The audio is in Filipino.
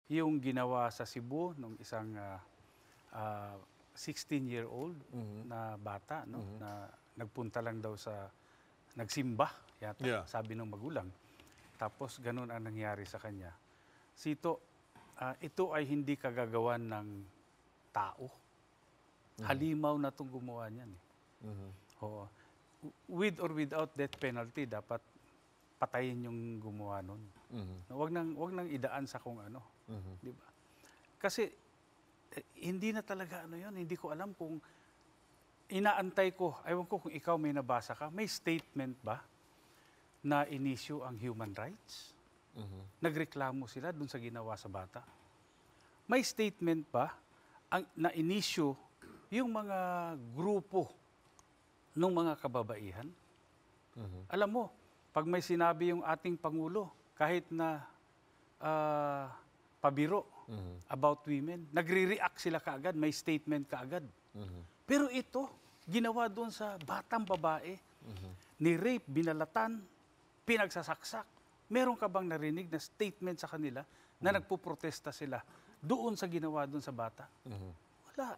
yung ginawa sa Cebu ng isang 16-year-old na bata, no? Na nagpunta lang daw sa nagsimba yata, sabi ng magulang. Tapos ganun ang nangyari sa kanya. Sito, ito ay hindi kagagawan ng tao. Halimaw na itong gumawa niyan. Oo. With or without death penalty, dapat patayin yung gumawa nun. Wag nang idaan sa kung ano. Di ba? Kasi hindi na talaga ano yun. Hindi ko alam kung inaantay ko. Ewan ko kung ikaw may nabasa ka. May statement ba na inisyu ang human rights? Nagreklamo sila dun sa ginawa sa bata. May statement ba na inisyu yung mga grupo ng mga kababaihan? Alam mo, pag may sinabi yung ating Pangulo, kahit na pabiro about women, nagre-react sila kaagad, may statement kaagad. Pero ito, ginawa doon sa batang babae, ni-rape, binalatan, pinagsasaksak. Meron ka bang narinig na statement sa kanila na nagpuprotesta sila doon sa ginawa doon sa bata? Wala.